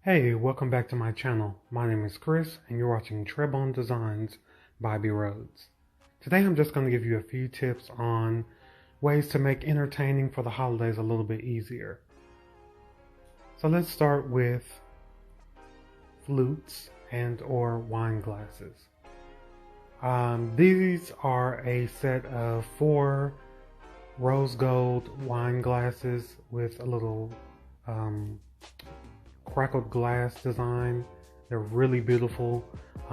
Hey, welcome back to my channel. My name is Chris and you're watching Trebon Designs by B Rhodes. Today I'm just going to give you a few tips on ways to make entertaining for the holidays a little bit easier. So let's start with flutes and or wine glasses. These are a set of 4 rose gold wine glasses with a little crackled glass design. They're really beautiful.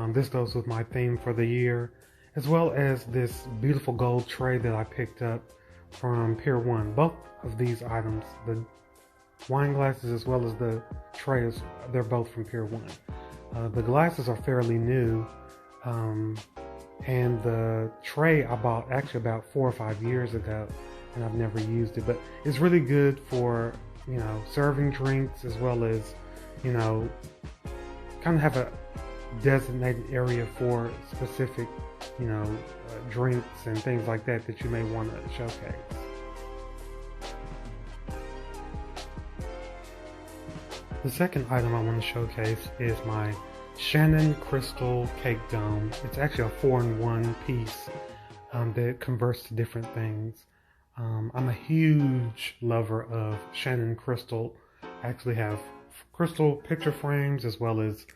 This goes with my theme for the year, as well as this beautiful gold tray that I picked up from Pier 1. Both of these items, the wine glasses as well as the trays, they're both from Pier 1. The glasses are fairly new, and the tray I bought actually about 4 or 5 years ago, and I've never used it, but it's really good for, serving drinks, as well as, kind of have a designated area for specific, drinks and things like that you may want to showcase. The second item I want to showcase is my Shannon Crystal cake dome. It's actually a 4-in-1 piece that converts to different things. I'm a huge lover of Shannon Crystal. I actually have crystal picture frames as well as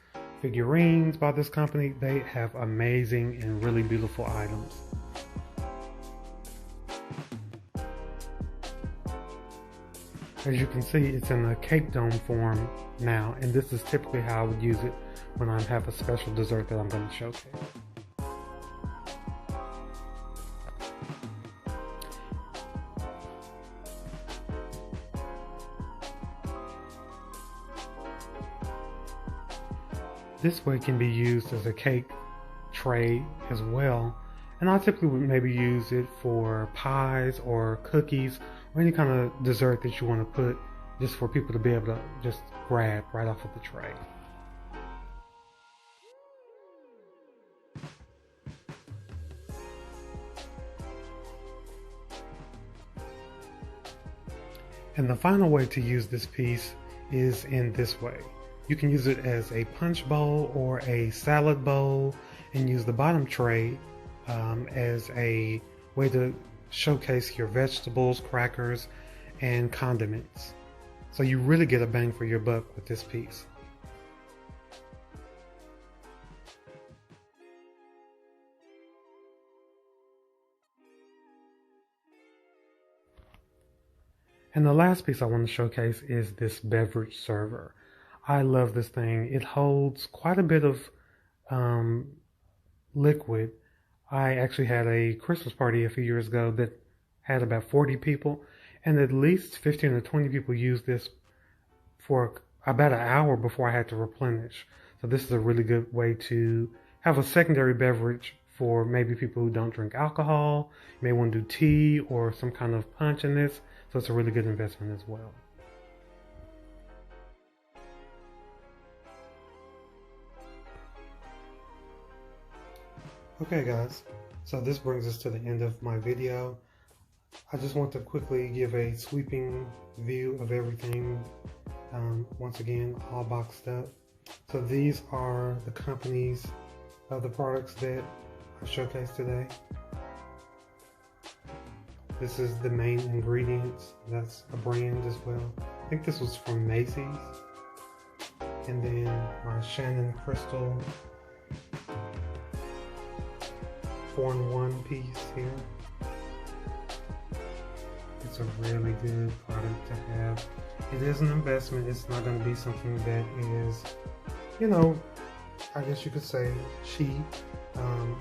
figurines by this company. They have amazing and really beautiful items. As you can see, it's in a cake dome form now, and this is typically how I would use it when I have a special dessert that I'm going to showcase. This way can be used as a cake tray as well, and I typically would maybe use it for pies or cookies or any kind of dessert that you want to put, just for people to be able to just grab right off of the tray. And the final way to use this piece is in this way. You can use it as a punch bowl or a salad bowl, and use the bottom tray as a way to showcase your vegetables, crackers, and condiments. So you really get a bang for your buck with this piece. And the last piece I want to showcase is this beverage server. I love this thing. It holds quite a bit of liquid. I actually had a Christmas party a few years ago that had about 40 people, and at least 15 or 20 people used this for about an hour before I had to replenish. So this is a really good way to have a secondary beverage for maybe people who don't drink alcohol. You may want to do tea or some kind of punch in this, so it's a really good investment as well. Okay guys, so this brings us to the end of my video. I just want to quickly give a sweeping view of everything. Once again, all boxed up. So these are the companies of the products that I showcased today. This is the main ingredients. That's a brand as well. I think this was from Macy's. And then my Shannon Crystal 4-in-1 piece here. It's a really good product to have. It is an investment. It's not going to be something that is, I guess you could say cheap,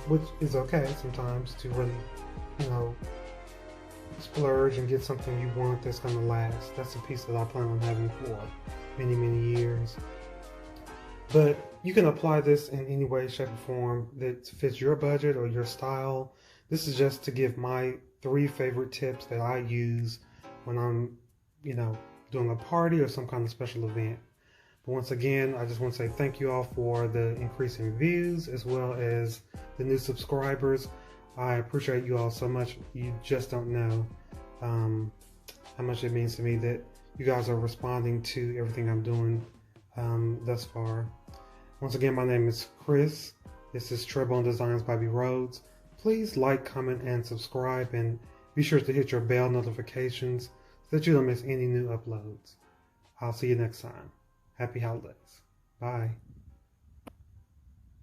which is okay sometimes to really, splurge and get something you want that's going to last. That's a piece that I plan on having for many, many years. But you can apply this in any way, shape, or form that fits your budget or your style. This is just to give my 3 favorite tips that I use when I'm, doing a party or some kind of special event. But once again, I just want to say thank you all for the increase in views as well as the new subscribers. I appreciate you all so much. You just don't know how much it means to me that you guys are responding to everything I'm doing thus far. Once again, my name is Chris. This is Trebone Designs by B. Rhodes. Please like, comment, and subscribe, and be sure to hit your bell notifications so that you don't miss any new uploads. I'll see you next time. Happy holidays. Bye.